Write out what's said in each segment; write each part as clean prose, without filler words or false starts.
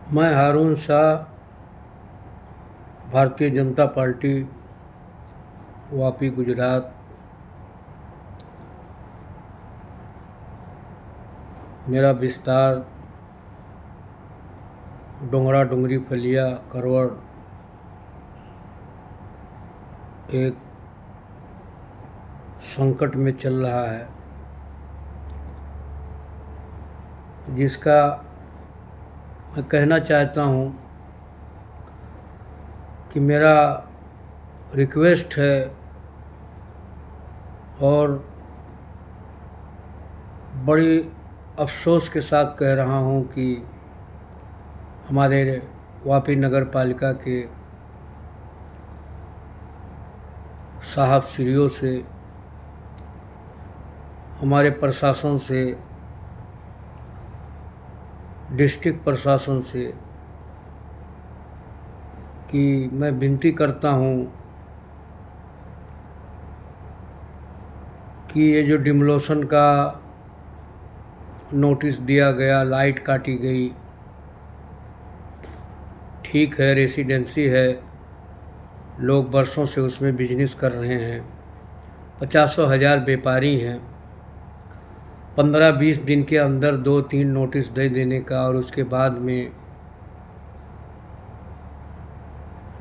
मैं हारून शाह, भारतीय जनता पार्टी, वापी, गुजरात। मेरा विस्तार डोंगरा डोंगरी फलिया करवड़ एक संकट में चल रहा है, जिसका मैं कहना चाहता हूँ कि मेरा रिक्वेस्ट है और बड़ी अफसोस के साथ कह रहा हूँ कि हमारे वापी नगर पालिका के साहब श्रियों से, हमारे प्रशासन से, डिस्ट्रिक्ट प्रशासन से कि मैं विनती करता हूँ कि ये जो डिमोलिशन का नोटिस दिया गया, लाइट काटी गई, ठीक है, रेसिडेंसी है, लोग बरसों से उसमें बिजनेस कर रहे हैं, 50,000 व्यापारी हैं। 15-20 दिन के अंदर 2-3 नोटिस दे देने का और उसके बाद में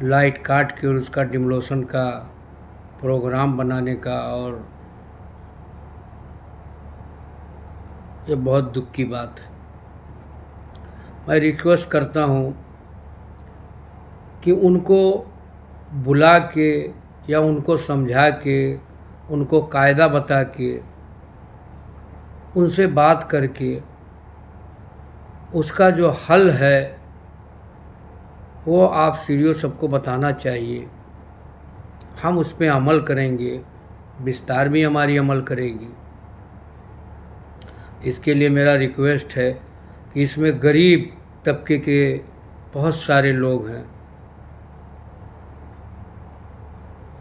लाइट काट के और उसका डिमोलिशन का प्रोग्राम बनाने का, और ये बहुत दुख की बात है। मैं रिक्वेस्ट करता हूँ कि उनको बुला के या उनको समझा के, उनको कायदा बता के, उनसे बात करके उसका जो हल है वो आप सीईओ सबको बताना चाहिए। हम उस पर अमल करेंगे, विस्तार भी हमारी अमल करेगी। इसके लिए मेरा रिक्वेस्ट है कि इसमें गरीब तबके के बहुत सारे लोग हैं,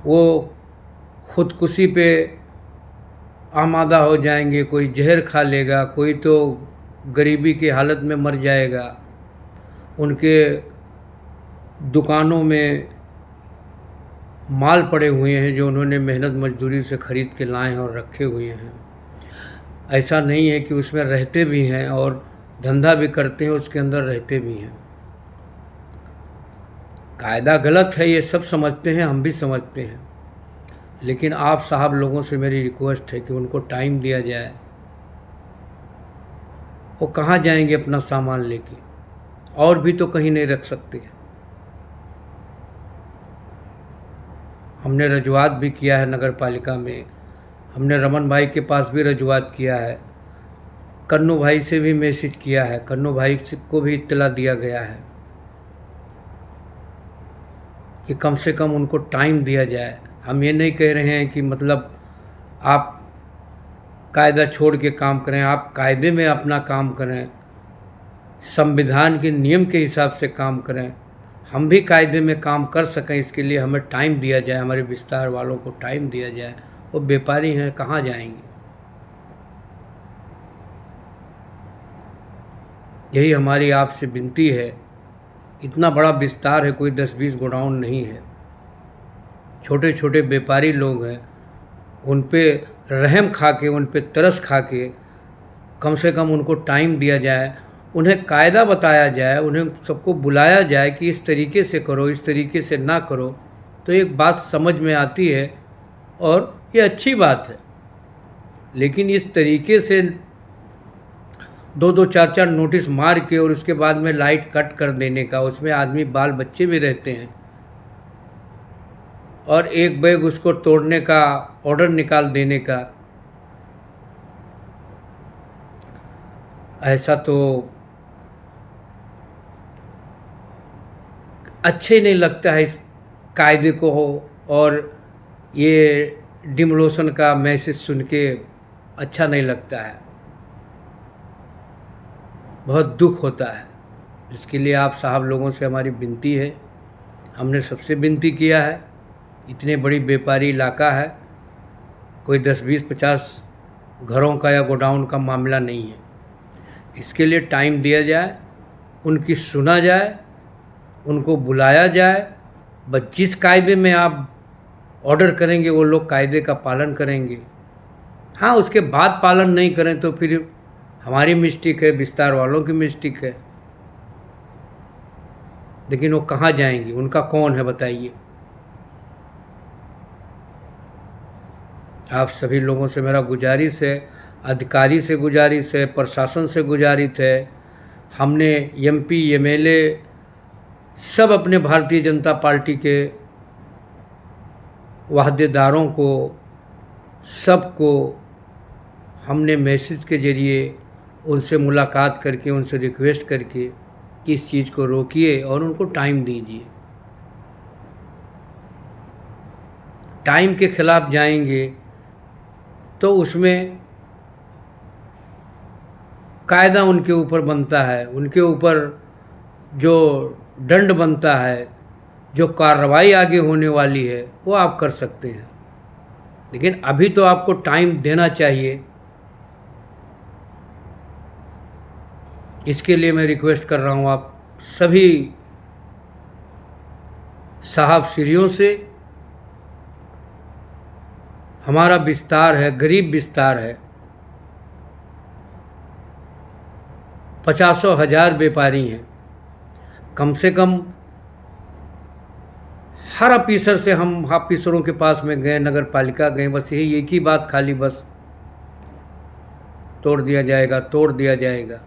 वो खुदकुशी पे आमादा हो जाएंगे, कोई जहर खा लेगा, कोई तो गरीबी की हालत में मर जाएगा। उनके दुकानों में माल पड़े हुए हैं जो उन्होंने मेहनत मजदूरी से ख़रीद के लाए हैं और रखे हुए हैं। ऐसा नहीं है कि उसमें रहते भी हैं और धंधा भी करते हैं, उसके अंदर रहते भी हैं। कायदा गलत है, ये सब समझते हैं, हम भी समझते हैं, लेकिन आप साहब लोगों से मेरी रिक्वेस्ट है कि उनको टाइम दिया जाए। वो कहाँ जाएंगे अपना सामान लेके, और भी तो कहीं नहीं रख सकते। हमने रजुआत भी किया है नगर पालिका में, हमने रमन भाई के पास भी रजुआत किया है, कन्नू भाई से भी मैसेज किया है, कन्नू भाई को भी इत्तला दिया गया है कि कम से कम उनको टाइम दिया जाए। हम ये नहीं कह रहे हैं कि मतलब आप कायदा छोड़ के काम करें, आप कायदे में अपना काम करें, संविधान के नियम के हिसाब से काम करें। हम भी कायदे में काम कर सकें, इसके लिए हमें टाइम दिया जाए, हमारे विस्तार वालों को टाइम दिया जाए। वो व्यापारी हैं, कहाँ जाएंगे? यही हमारी आपसे विनती है। इतना बड़ा विस्तार है, कोई 10-20 गोडाउन नहीं है। छोटे छोटे व्यापारी लोग हैं, उन पे रहम खा के, उन पे तरस खा के कम से कम उनको टाइम दिया जाए, उन्हें कायदा बताया जाए, उन्हें सबको बुलाया जाए कि इस तरीके से करो, इस तरीके से ना करो, तो एक बात समझ में आती है और ये अच्छी बात है। लेकिन इस तरीके से 2-2, 4-4 नोटिस मार के और उसके बाद में लाइट कट कर देने का, उसमें आदमी बाल बच्चे भी रहते हैं, और एक बैग उसको तोड़ने का ऑर्डर निकाल देने का, ऐसा तो अच्छे नहीं लगता है इस कायदे को हो। और ये डिमोलिशन का मैसेज सुन के अच्छा नहीं लगता है, बहुत दुख होता है। इसके लिए आप साहब लोगों से हमारी विनती है, हमने सबसे विनती किया है। इतने बड़ी व्यापारी इलाका है, कोई 10-20-50 घरों का या गोडाउन का मामला नहीं है। इसके लिए टाइम दिया जाए, उनकी सुना जाए, उनको बुलाया जाए, बस जिस कायदे में आप ऑर्डर करेंगे वो लोग कायदे का पालन करेंगे। हाँ, उसके बाद पालन नहीं करें तो फिर हमारी मिस्टेक है, विस्तार वालों की मिस्टेक है। लेकिन वो कहाँ जाएंगे, उनका कौन है बताइए। आप सभी लोगों से मेरा गुजारिश है, अधिकारी से गुजारिश है, प्रशासन से गुजारिश है, हमने एमपी एमएलए सब अपने भारतीय जनता पार्टी के वाहदेदारों को, सबको हमने मैसेज के ज़रिए उनसे मुलाकात करके, उनसे रिक्वेस्ट करके कि इस चीज़ को रोकिए और उनको टाइम दीजिए। टाइम के ख़िलाफ़ जाएंगे तो उसमें कायदा उनके ऊपर बनता है, उनके ऊपर जो दंड बनता है, जो कार्रवाई आगे होने वाली है वो आप कर सकते हैं। लेकिन अभी तो आपको टाइम देना चाहिए। इसके लिए मैं रिक्वेस्ट कर रहा हूँ आप सभी साहब श्रियों से। हमारा विस्तार है, गरीब विस्तार है, 50,000 व्यापारी हैं। कम से कम हर ऑफिसर से हम ऑफिसरों के पास में गए, नगर पालिका गए, बस यही एक ही बात खाली बस तोड़ दिया जाएगा, तोड़ दिया जाएगा।